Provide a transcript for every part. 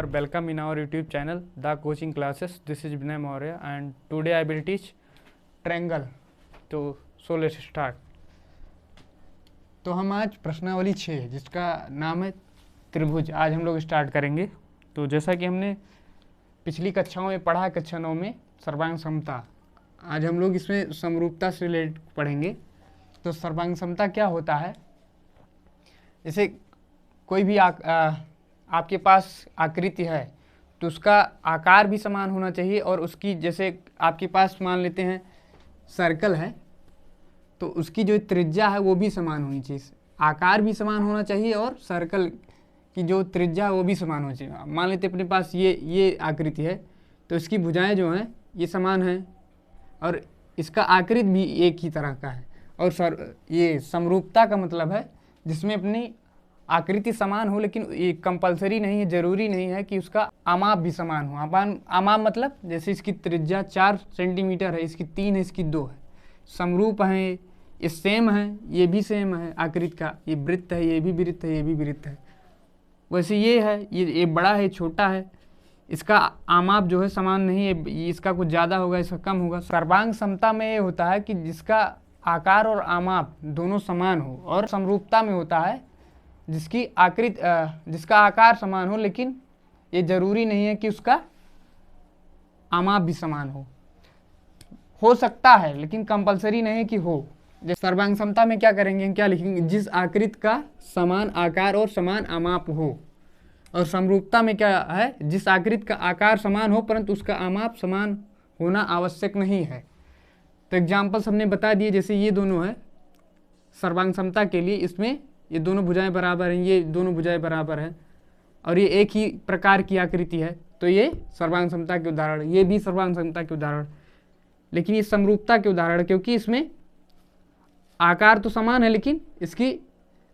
are welcome in our YouTube channel, The Coaching Classes. This is Vinay Maurya and today I will teach triangle. So let's start. तो हम आज प्रश्नावली 6 जिसका नाम है त्रिभुज आज हम लोग स्टार्ट करेंगे। तो जैसा कि हमने पिछली कक्षाओं में पढ़ा, कक्षा 9 में सर्वांग समता, आज हम लोग इसमें समरूपता से रिलेटेड पढ़ेंगे। तो सर्वांग समता क्या होता है? जैसे कोई भी आपके पास आकृति है तो उसका आकार भी समान होना चाहिए और उसकी, जैसे आपके पास मान लेते हैं सर्कल है तो उसकी जो त्रिज्या है वो भी समान होनी चाहिए। आकार भी समान होना चाहिए और सर्कल की जो त्रिज्या है वो भी समान होनी चाहिए। मान लेते अपने पास ये आकृति है तो इसकी भुजाएं जो हैं ये समान हैं और इसका आकृति भी एक ही तरह का है। और ये समरूपता का मतलब है जिसमें अपनी आकृति समान हो, लेकिन ये कंपलसरी नहीं है, जरूरी नहीं है कि उसका आमाप भी समान हो। आमाप मतलब जैसे इसकी त्रिज्या 4 सेंटीमीटर है, इसकी 3 है, इसकी 2 है, समरूप हैं, ये सेम है, ये भी सेम है आकृति का, ये वृत्त है, ये भी वृत्त है, ये भी वृत्त है। वैसे ये है, ये बड़ा है, छोटा है, इसका आमाप जो है समान नहीं है, इसका कुछ ज़्यादा होगा, इसका कम होगा। सर्वांग समता में ये होता है कि जिसका आकार और आमाप दोनों समान हो, और समरूपता में होता है जिसकी आकृति जिसका आकार समान हो, लेकिन ये जरूरी नहीं है कि उसका आमाप भी समान हो सकता है लेकिन कंपलसरी नहीं है कि हो। जैसे सर्वांग समता में क्या करेंगे, क्या लिखेंगे, जिस आकृति का समान आकार और समान आमाप हो। और समरूपता में क्या है, जिस आकृति का आकार समान हो परंतु उसका आमाप समान होना आवश्यक नहीं है। तो एग्जाम्पल्स हमने बता दिए, जैसे ये दोनों है सर्वांग समता के लिए, इसमें ये दोनों भुजाएं बराबर हैं, ये दोनों भुजाएं बराबर हैं और ये एक ही प्रकार की आकृति है, तो ये सर्वांग समता के उदाहरण, ये भी सर्वांग समता के उदाहरण। लेकिन ये समरूपता के उदाहरण, क्योंकि इसमें आकार तो समान है लेकिन इसकी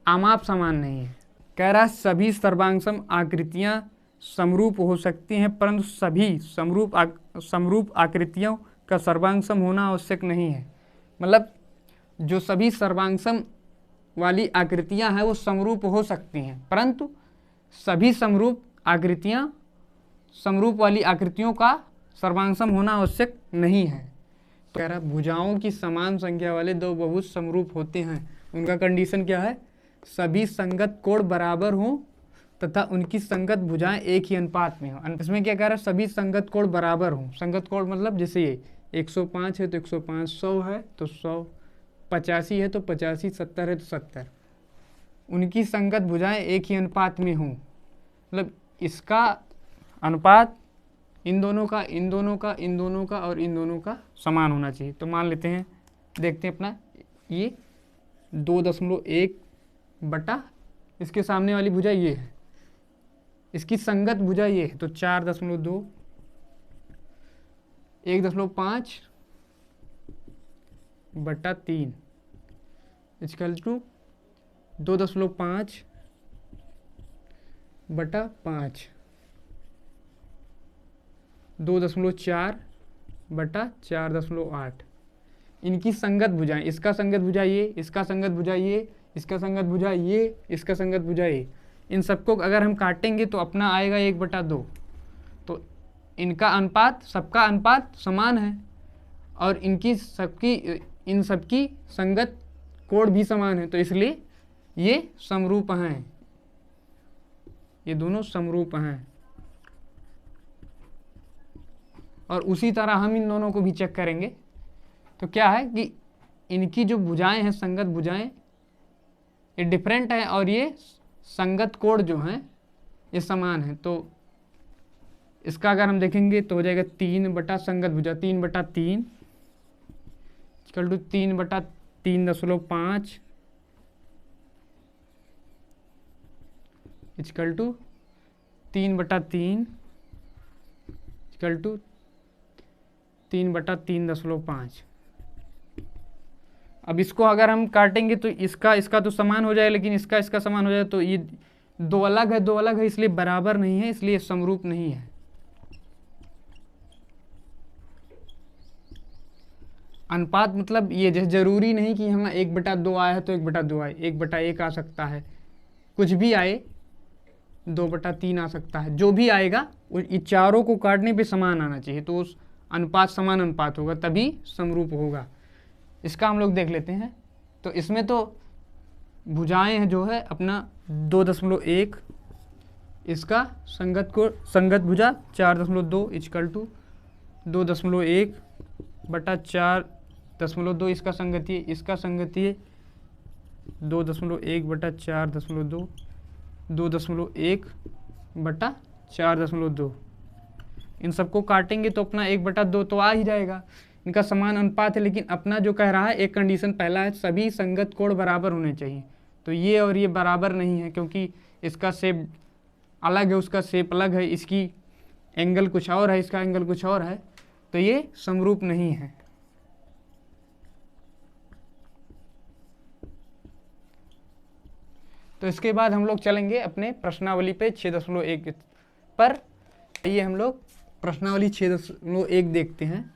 आमाप समान नहीं है। कह रहा सभी सर्वांगसम आकृतियां समरूप हो सकती हैं परंतु सभी समरूप आकृतियों का सर्वांगसम होना आवश्यक नहीं है। मतलब जो सभी सर्वांगसम वाली आकृतियां हैं वो समरूप हो सकती हैं परंतु सभी समरूप आकृतियां समरूप वाली आकृतियों का सर्वांगसम होना आवश्यक नहीं है। तो कह रहा भुजाओं की समान संख्या वाले दो बहुभुज समरूप होते हैं। उनका कंडीशन क्या है, सभी संगत कोण बराबर हों तथा उनकी संगत भुजाएं एक ही अनुपात में हो। इसमें क्या कह रहा है, सभी संगत कोण बराबर हों। संगत कोण मतलब जैसे ये 105 है तो 105, 100 है तो 100, 85 है तो 85, 70 है तो 70, उनकी संगत भुजाएं एक ही अनुपात में हों। मतलब इसका अनुपात इन दोनों का, इन दोनों का, इन दोनों का और इन दोनों का समान होना चाहिए। तो मान लेते हैं, देखते हैं अपना, ये 2.1 बटा इसके सामने वाली भुजा ये है, इसकी संगत भुजा ये है तो 4.2, 1.5 बटा 3 इक्वल टू 2.5 बटा 5, 2.4 बटा 4.8। इनकी संगत भुजाएं, इसका संगत भुजा ये, इसका संगत भुजा ये, इसका संगत भुजा ये, इसका संगत भुजा ये, इन सबको अगर हम काटेंगे तो अपना आएगा 1/2। तो इनका अनुपात, सबका अनुपात समान है और इन सबकी संगत कोण भी समान है, तो इसलिए ये समरूप हैं, ये दोनों समरूप हैं। और उसी तरह हम इन दोनों को भी चेक करेंगे। तो क्या है कि इनकी जो भुजाएं हैं, संगत भुजाएं, ये डिफरेंट है और ये संगत कोण जो हैं ये समान है। तो इसका अगर हम देखेंगे तो हो जाएगा 3 बटा संगत भुजा 3/3 equal to 3/3.5 equal to 3/3 equal to 3/3.5। अब इसको अगर हम काटेंगे तो इसका तो समान हो जाए, लेकिन इसका समान हो जाए तो ये दो अलग है इसलिए बराबर नहीं है, इसलिए समरूप नहीं है। अनुपात मतलब ये जरूरी नहीं कि हम 1/2 आया है तो 1/2 आए, 1/1 आ सकता है, कुछ भी आए, 2/3 आ सकता है, जो भी आएगा ये चारों को काटने पे समान आना चाहिए, तो उस अनुपात समान अनुपात होगा तभी समरूप होगा। इसका हम लोग देख लेते हैं। तो इसमें तो भुजाएं हैं जो है अपना 2.1, इसका संगत भुजा 4.2 इक्वल टू 2.1/4.2, इसका संगतीय 2.1/4.2, 2.1/4.2। इन सबको काटेंगे तो अपना 1/2 तो आ ही जाएगा। इनका समान अनुपात है, लेकिन अपना जो कह रहा है एक कंडीशन पहला है, सभी संगत कोण बराबर होने चाहिए। तो ये और ये बराबर नहीं है, क्योंकि इसका शेप अलग है, उसका शेप अलग है, इसकी एंगल कुछ और है, इसका एंगल कुछ और है, तो ये समरूप नहीं है। तो इसके बाद हम लोग चलेंगे अपने प्रश्नावली पे 6.1 पर। ये हम लोग प्रश्नावली 6.1 देखते हैं।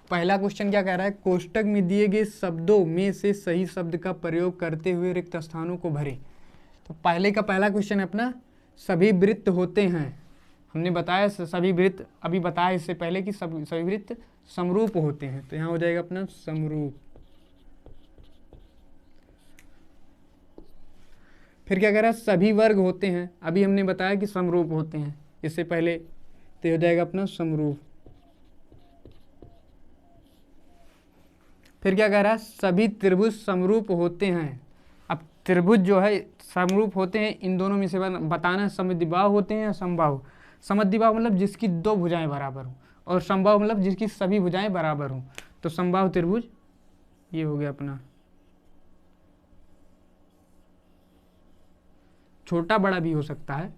पहला क्वेश्चन क्या कह रहा है, कोष्टक में दिए गए शब्दों में से सही शब्द का प्रयोग करते हुए रिक्त स्थानों को भरें। तो पहला क्वेश्चन है अपना, सभी वृत्त होते हैं। हमने बताया सभी वृत्त, अभी बताया इससे पहले कि सभी वृत्त समरूप होते हैं, तो यहाँ हो जाएगा अपना समरूप। फिर क्या कह रहा है, सभी वर्ग होते हैं, अभी हमने बताया कि समरूप होते हैं इससे पहले, तो हो जाएगा अपना समरूप। फिर क्या कह रहा है, सभी त्रिभुज समरूप होते हैं। अब त्रिभुज जो है समरूप होते हैं, इन दोनों में से बताना समद्विबाहु होते हैं या समबाहु। समद्विबाहु मतलब जिसकी 2 भुजाएं बराबर हों, और समबाहु मतलब जिसकी सभी भुजाएं बराबर हों। तो समबाहु त्रिभुज ये हो गया अपना, छोटा बड़ा भी हो सकता है।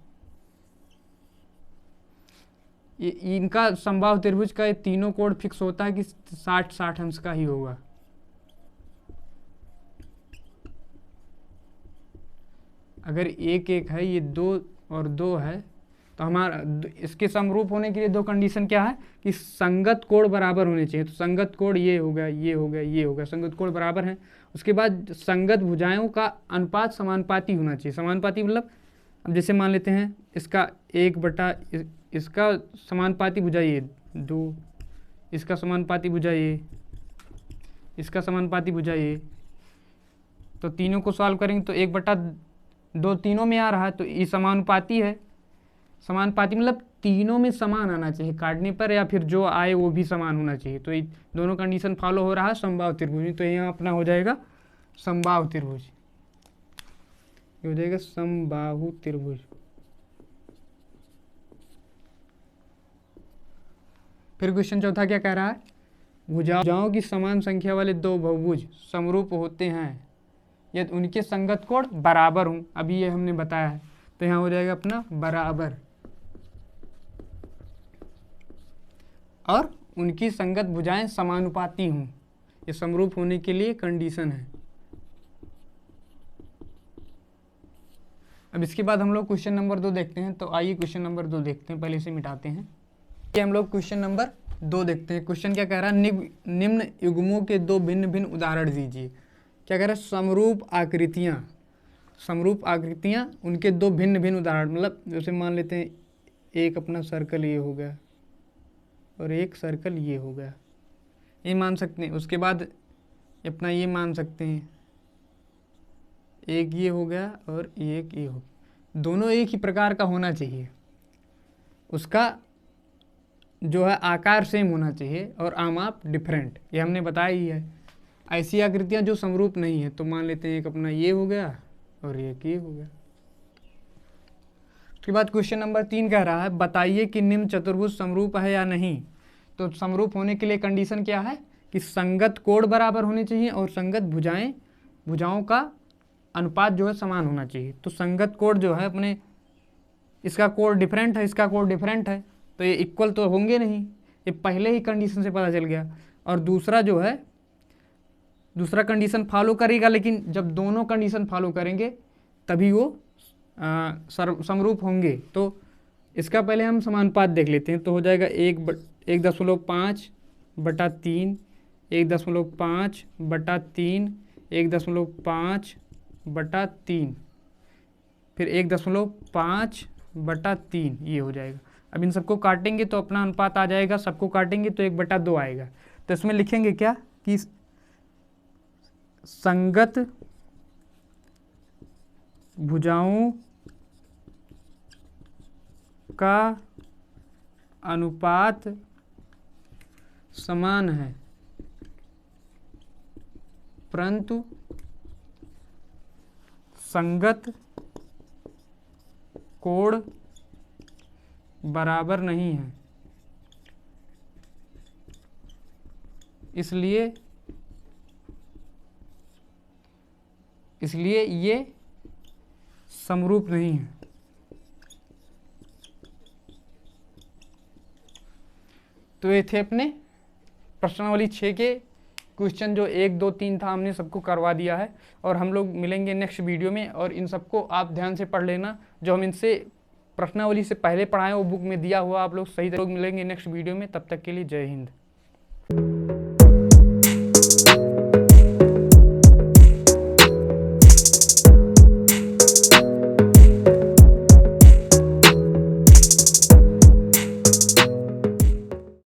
ये इनका समबाहु त्रिभुज का ये तीनों कोण फिक्स होता है कि 60 अंश का ही होगा। अगर 1 है, ये 2 और 2 है, तो हमारा इसके समरूप होने के लिए 2 कंडीशन क्या है कि संगत कोण बराबर होने चाहिए। तो संगत कोण ये हो गया, ये हो गया, ये हो गया, संगत कोण बराबर है। उसके बाद संगत भुजाओं का अनुपात समानुपाती होना चाहिए। समानुपाती मतलब अब जैसे मान लेते हैं इसका इसका समानुपाती भुजा ये 2, इसका समानुपाती भुजा ये, इसका समानुपाती भुजा ये, तो तीनों को सॉल्व करेंगे तो 1/2 तीनों में आ रहा है, तो ये समानुपाती है। समानुपाती मतलब तीनों में समान आना चाहिए काटने पर, या फिर जो आए वो भी समान होना चाहिए। तो ये दोनों कंडीशन फॉलो हो रहा है समबाहु त्रिभुज में, तो यहाँ अपना हो जाएगा समबाहु त्रिभुज, ये हो जाएगा समबाहु त्रिभुज। फिर क्वेश्चन चौथा क्या कह रहा है, भुजाओं की समान संख्या वाले 2 बहुभुज समरूप होते हैं यदि उनके संगत कोण बराबर हों। अभी ये हमने बताया है, तो यहाँ हो जाएगा अपना बराबर, और उनकी संगत भुजाएं समानुपाती हों। ये समरूप होने के लिए कंडीशन है। अब इसके बाद हम लोग क्वेश्चन नंबर 2 देखते हैं। तो आइए क्वेश्चन नंबर 2 देखते हैं, पहले इसे मिटाते हैं। ये हम लोग क्वेश्चन नंबर 2 देखते हैं। क्वेश्चन क्या कह रहा है, निम्न युग्मों के 2 भिन्न भिन्न उदाहरण दीजिए। क्या कह रहा है, समरूप आकृतियाँ उनके 2 भिन्न भिन्न उदाहरण, मतलब जैसे मान लेते हैं एक अपना सर्कल ये हो गया और एक सर्कल ये हो गया, ये मान सकते हैं। उसके बाद अपना ये मान सकते हैं, एक ये हो गया और एक ये हो, दोनों एक ही प्रकार का होना चाहिए, उसका जो है आकार सेम होना चाहिए और आमाप डिफरेंट, ये हमने बताया ही है। ऐसी आकृतियां जो समरूप नहीं है, तो मान लेते हैं एक अपना ये हो गया और एक ये हो गया। उसके बाद क्वेश्चन नंबर 3 कह रहा है, बताइए कि निम्न चतुर्भुज समरूप है या नहीं। तो समरूप होने के लिए कंडीशन क्या है कि संगत कोण बराबर होने चाहिए और संगत भुजाओं का अनुपात जो है समान होना चाहिए। तो संगत कोण जो है अपने, इसका कोण डिफरेंट है, इसका कोण डिफरेंट है, तो ये इक्वल तो होंगे नहीं, ये पहले ही कंडीशन से पता चल गया। और दूसरा जो है, दूसरा कंडीशन फॉलो करेगा, लेकिन जब दोनों कंडीशन फॉलो करेंगे तभी वो समरूप होंगे। तो इसका पहले हम समानुपात देख लेते हैं। तो हो जाएगा 1.5/3, 1.5/3, 1.5/3, फिर 1.5 बटा 3 ये हो जाएगा। अब इन सबको काटेंगे तो अपना अनुपात आ जाएगा, सबको काटेंगे तो 1/2 आएगा। तो इसमें लिखेंगे क्या कि संगत भुजाओं का अनुपात समान है परंतु संगत कोण बराबर नहीं है, इसलिए ये समरूप नहीं है। तो ये थे अपने प्रश्नावली 6 के क्वेश्चन, जो 1, 2, 3 था हमने सबको करवा दिया है। और हम लोग मिलेंगे नेक्स्ट वीडियो में, और इन सबको आप ध्यान से पढ़ लेना। जो हम इनसे प्रश्नावली से पहले पढ़ाएं वो बुक में दिया हुआ आप लोग सही तरह मिलेंगे नेक्स्ट वीडियो में। तब तक के लिए जय हिंद।